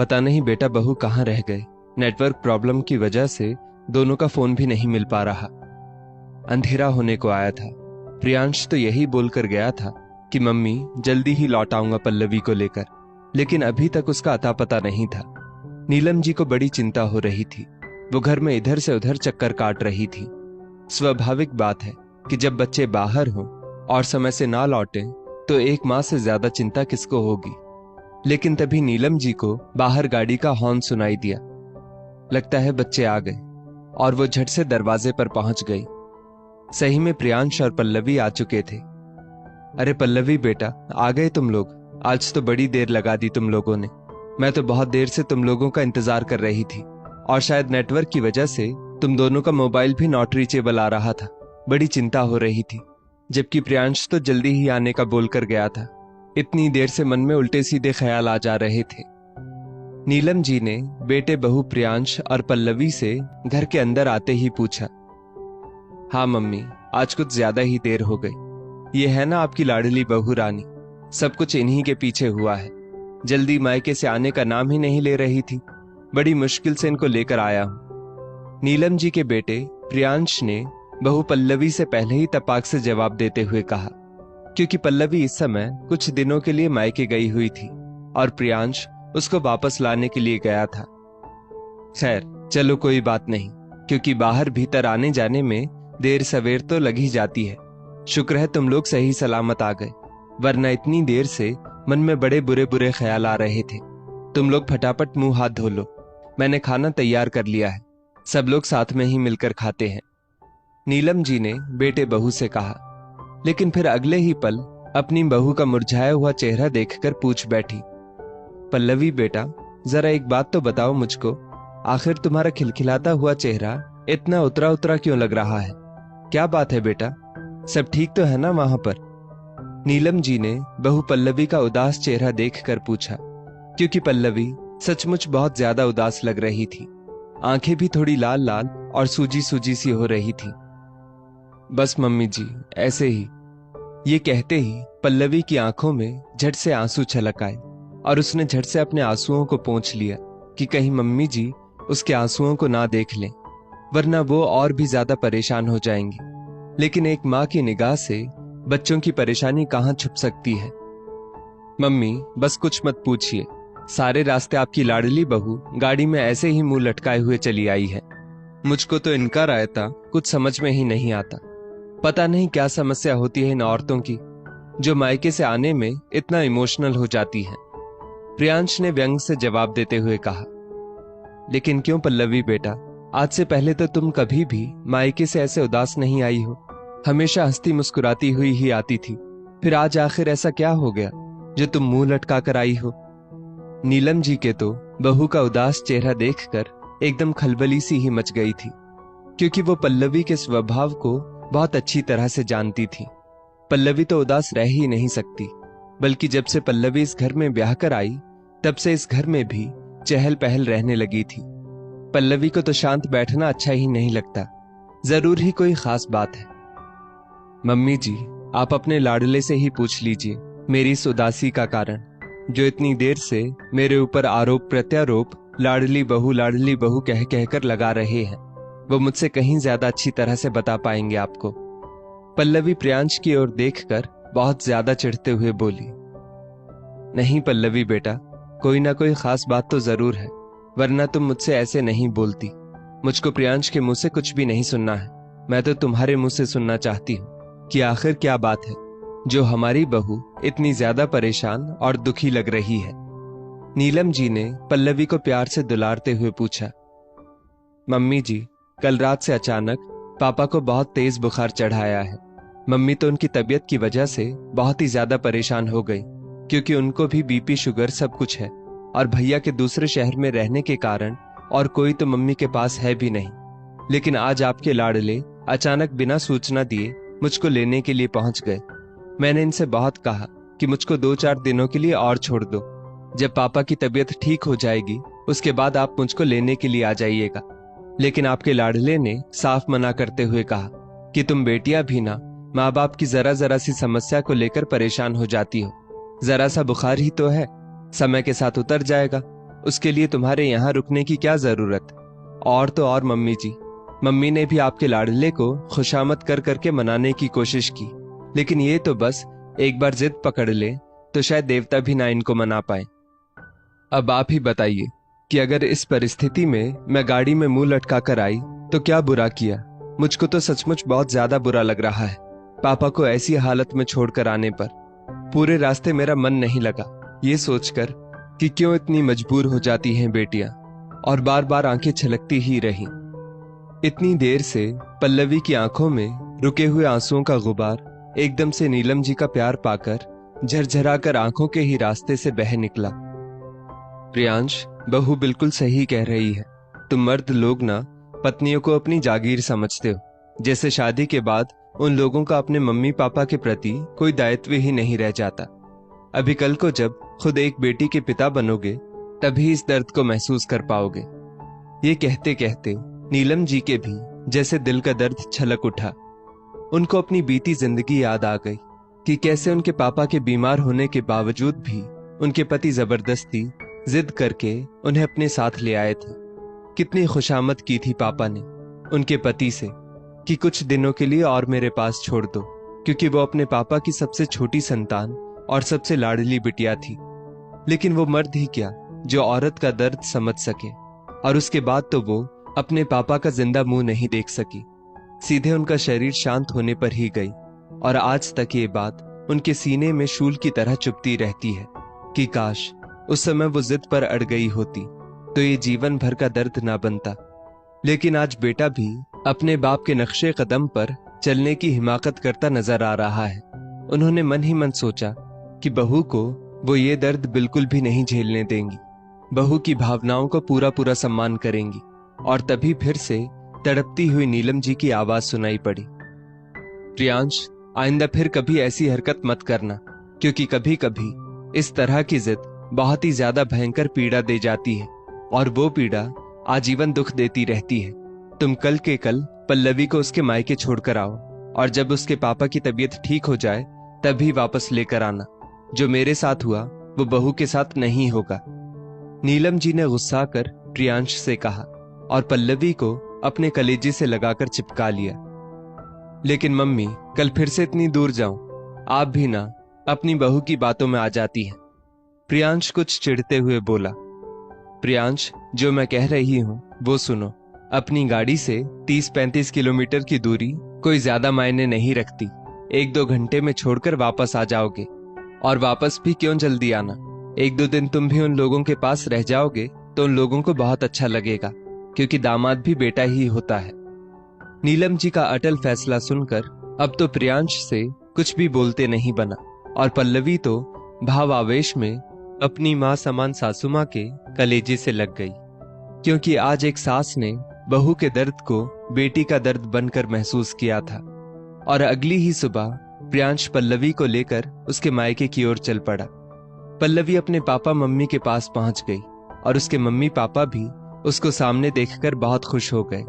पता नहीं बेटा बहू कहाँ रह गए। नेटवर्क प्रॉब्लम की वजह से दोनों का फोन भी नहीं मिल पा रहा। अंधेरा होने को आया था। प्रियांश तो यही बोलकर गया था कि मम्मी जल्दी ही लौट आऊंगा पल्लवी को लेकर, लेकिन अभी तक उसका अता पता नहीं था। नीलम जी को बड़ी चिंता हो रही थी। वो घर में इधर से उधर चक्कर काट रही थी। स्वाभाविक बात है कि जब बच्चे बाहर हों और समय से ना लौटें तो एक माँ से ज्यादा चिंता किसको होगी। लेकिन तभी नीलम जी को बाहर गाड़ी का हॉर्न सुनाई दिया। लगता है बच्चे आ गए और वो झट से दरवाजे पर पहुंच गई। सही में प्रियांश और पल्लवी आ चुके थे। अरे पल्लवी बेटा, आ गए तुम लोग। आज तो बड़ी देर लगा दी तुम लोगों ने। मैं तो बहुत देर से तुम लोगों का इंतजार कर रही थी और शायद नेटवर्क की वजह से तुम दोनों का मोबाइल भी नॉट रीचेबल आ रहा था। बड़ी चिंता हो रही थी, जबकि प्रियांश तो जल्दी ही आने का बोलकर गया था। इतनी देर से मन में उल्टे सीधे ख्याल आ जा रहे थे। नीलम जी ने बेटे बहू प्रियांश और पल्लवी से घर के अंदर आते ही पूछा, हाँ मम्मी, आज कुछ ज्यादा ही देर हो गई। ये है ना आपकी लाडली बहू रानी, सब कुछ इन्हीं के पीछे हुआ है। जल्दी मायके से आने का नाम ही नहीं ले रही थी। बड़ी मुश्किल से इनको लेकर आया हूं। नीलम जी के बेटे प्रियांश ने बहू पल्लवी से पहले ही तपाक से जवाब देते हुए कहा, क्योंकि पल्लवी इस समय कुछ दिनों के लिए मायके गई हुई थी और प्रियांश उसको वापस लाने के लिए गया था। खैर चलो कोई बात नहीं, क्योंकि बाहर भीतर आने जाने में देर सवेर तो लग ही जाती है। शुक्र है तुम लोग सही सलामत आ गए, वरना इतनी देर से मन में बड़े बुरे बुरे ख्याल आ रहे थे। तुम लोग फटाफट मुंह हाथ धो लो, मैंने खाना तैयार कर लिया है। सब लोग साथ में ही मिलकर खाते हैं। नीलम जी ने बेटे बहू से कहा, लेकिन फिर अगले ही पल अपनी बहू का मुरझाया हुआ चेहरा देखकर पूछ बैठी, पल्लवी बेटा जरा एक बात तो बताओ मुझको, आखिर तुम्हारा खिलखिलाता हुआ चेहरा इतना उतरा उतरा क्यों लग रहा है? क्या बात है बेटा, सब ठीक तो है ना वहां पर? नीलम जी ने बहू पल्लवी का उदास चेहरा देखकर पूछा, क्योंकि पल्लवी सचमुच बहुत ज्यादा उदास लग रही थी। आंखें भी थोड़ी लाल लाल और सूजी सूजी सी हो रही थी। बस मम्मी जी, ऐसे ही। ये कहते ही पल्लवी की आंखों में झट से आंसू छलक आए और उसने झट से अपने आंसुओं को पोंछ लिया कि कहीं मम्मी जी उसके आंसुओं को ना देख लें, वरना वो और भी ज्यादा परेशान हो जाएंगी। लेकिन एक माँ की निगाह से बच्चों की परेशानी कहाँ छुप सकती है। मम्मी बस कुछ मत पूछिए, सारे रास्ते आपकी लाडली बहू गाड़ी में ऐसे ही मुंह लटकाए हुए चली आई है। मुझको तो इनका रायता कुछ समझ में ही नहीं आता। पता नहीं क्या समस्या होती है इन औरतों की, जो मायके से आने में इतना इमोशनल हो जाती हैं। प्रियांश ने व्यंग से जवाब देते हुए कहा, लेकिन क्यों पल्लवी बेटा, आज से पहले तो तुम कभी भी मायके से ऐसे उदास नहीं आई हो। हमेशा हंसती मुस्कुराती हुई ही आती थी। फिर आज आखिर ऐसा क्या हो गया जो तुम मुंह लटका कर आई हो? नीलम जी के तो बहू का उदास चेहरा देखकर एकदम खलबली सी ही मच गई थी, क्योंकि वो पल्लवी के स्वभाव को बहुत अच्छी तरह से जानती थी। पल्लवी तो उदास रह ही नहीं सकती, बल्कि जब से पल्लवी इस घर में ब्याह कर आई तब से इस घर में भी चहल पहल रहने लगी थी। पल्लवी को तो शांत बैठना अच्छा ही नहीं लगता, जरूर ही कोई खास बात है। मम्मी जी, आप अपने लाडले से ही पूछ लीजिए मेरी इस उदासी का कारण, जो इतनी देर से मेरे ऊपर आरोप प्रत्यारोप लाडली बहू कह कहकर लगा रहे हैं। वो मुझसे कहीं ज्यादा अच्छी तरह से बता पाएंगे आपको। पल्लवी प्रियांश की ओर देखकर बहुत ज्यादा चिढ़ते हुए बोली, नहीं पल्लवी बेटा, कोई ना कोई खास बात तो जरूर है, वरना तुम मुझसे ऐसे नहीं बोलती। मुझको प्रियांश के मुंह से कुछ भी नहीं सुनना है, मैं तो तुम्हारे मुंह से सुनना चाहती हूँ कि आखिर क्या बात है जो हमारी बहू इतनी ज्यादा परेशान और दुखी लग रही है। नीलम जी ने पल्लवी को प्यार से दुलारते हुए पूछा, मम्मी जी, कल रात से अचानक पापा को बहुत तेज बुखार चढ़ाया है। मम्मी तो उनकी तबीयत की वजह से बहुत ही ज्यादा परेशान हो गई, क्योंकि उनको भी बीपी शुगर सब कुछ है, और भैया के दूसरे शहर में रहने के कारण और कोई तो मम्मी के पास है भी नहीं। लेकिन आज आपके लाडले अचानक बिना सूचना दिए मुझको लेने के लिए पहुंच गए। मैंने इनसे बहुत कहा कि मुझको 2-4 दिनों के लिए और छोड़ दो, जब पापा की तबीयत ठीक हो जाएगी उसके बाद आप मुझको लेने के लिए आ जाइएगा। लेकिन आपके लाडले ने साफ मना करते हुए कहा कि तुम बेटियां भी ना माँ बाप की जरा जरा सी समस्या को लेकर परेशान हो जाती हो। जरा सा बुखार ही तो है, समय के साथ उतर जाएगा। उसके लिए तुम्हारे यहाँ रुकने की क्या जरूरत। और तो और मम्मी जी, मम्मी ने भी आपके लाडले को खुशामद कर करके मनाने की कोशिश की, लेकिन ये तो बस एक बार जिद पकड़ ले तो शायद देवता भी ना इनको मना पाए। अब आप ही बताइए कि अगर इस परिस्थिति में मैं गाड़ी में मुंह लटका कर आई तो क्या बुरा किया। मुझको तो सचमुच बहुत ज्यादा बुरा लग रहा है पापा को ऐसी हालत में छोड़कर आने पर। पूरे रास्ते मेरा मन नहीं लगा, ये सोचकर कि क्यों इतनी मजबूर हो जाती हैं बेटियां, और बार बार आंखें छलकती ही रहीं। इतनी देर से पल्लवी की आंखों में रुके हुए आंसुओं का गुबार एकदम से नीलम जी का प्यार पाकर झरझराकर आंखों के ही रास्ते से बह निकला। प्रियांश, बहू बिल्कुल सही कह रही है। तुम मर्द लोग ना पत्नियों को अपनी जागीर समझते हो, जैसे शादी के बाद उन लोगों का अपने मम्मी पापा के प्रति कोई दायित्व ही नहीं रह जाता। अभी कल को जब खुद एक बेटी के पिता बनोगे तभी इस दर्द को महसूस कर पाओगे। ये कहते कहते नीलम जी के भी जैसे दिल का दर्द छलक उठा। उनको अपनी बीती जिंदगी याद आ गई कि कैसे उनके पापा के बीमार होने के बावजूद भी उनके पति जबरदस्ती जिद करके उन्हें अपने साथ ले आए थे। कितनी खुशामद की थी पापा ने उनके पति से कि कुछ दिनों के लिए और मेरे पास छोड़ दो, क्योंकि वो अपने पापा की सबसे छोटी संतान और सबसे लाडली बिटिया थी। लेकिन वो मर्द ही क्या जो औरत का दर्द समझ सके, और उसके बाद तो वो अपने पापा का जिंदा मुंह नहीं देख सकी। सीधे उनका शरीर शांत होने पर ही गई, और आज तक ये बात उनके सीने में शूल की तरह चुभती रहती है कि काश उस समय वो जिद पर अड़ गई होती तो ये जीवन भर का दर्द ना बनता। लेकिन आज बेटा भी अपने बाप के नक्शे कदम पर चलने की हिमाकत करता नजर आ रहा है। उन्होंने मन ही मन सोचा कि बहू को वो ये दर्द बिल्कुल भी नहीं झेलने देंगी, बहू की भावनाओं को पूरा पूरा सम्मान करेंगी। और तभी फिर से तड़पती हुई नीलम जी की आवाज सुनाई पड़ी, प्रियांश, आइंदा फिर कभी ऐसी हरकत मत करना, क्योंकि कभी कभी इस तरह की जिद बहुत ही ज्यादा भयंकर पीड़ा दे जाती है, और वो पीड़ा आजीवन दुख देती रहती है। तुम कल के कल पल्लवी को उसके मायके छोड़कर आओ, और जब उसके पापा की तबीयत ठीक हो जाए तभी वापस लेकर आना। जो मेरे साथ हुआ वो बहू के साथ नहीं होगा। नीलम जी ने गुस्सा कर प्रियांश से कहा और पल्लवी को अपने कलेजे से लगाकर चिपका लिया। लेकिन मम्मी, कल फिर से इतनी दूर जाऊं, आप भी ना अपनी बहू की बातों में आ जाती हैं। प्रियांश कुछ चिढ़ते हुए बोला। प्रियांश, जो मैं कह रही हूं वो सुनो। अपनी गाड़ी से 30-35 किलोमीटर की दूरी कोई ज्यादा मायने नहीं रखती। 1-2 घंटे में छोड़कर वापस आ जाओगे, और वापस भी क्यों जल्दी आना। 1-2 दिन तुम भी उन लोगों के पास रह जाओगे तो उन लोगों को बहुत अच्छा लगेगा, क्योंकि दामाद भी बेटा ही होता है। नीलम जी का अटल फैसला सुनकर अब तो प्रियांश से कुछ भी बोलते नहीं बना, और पल्लवी तो भावावेश में अपनी मां समान सासू मां के कलेजे से लग गई, क्योंकि आज एक सास ने बहू के दर्द को बेटी का दर्द बनकर महसूस किया था। और अगली ही सुबह प्रियांश पल्लवी को लेकर उसके मायके की ओर चल पड़ा। पल्लवी अपने पापा मम्मी के पास पहुंच गई, और उसके मम्मी पापा भी उसको सामने देखकर बहुत खुश हो गए।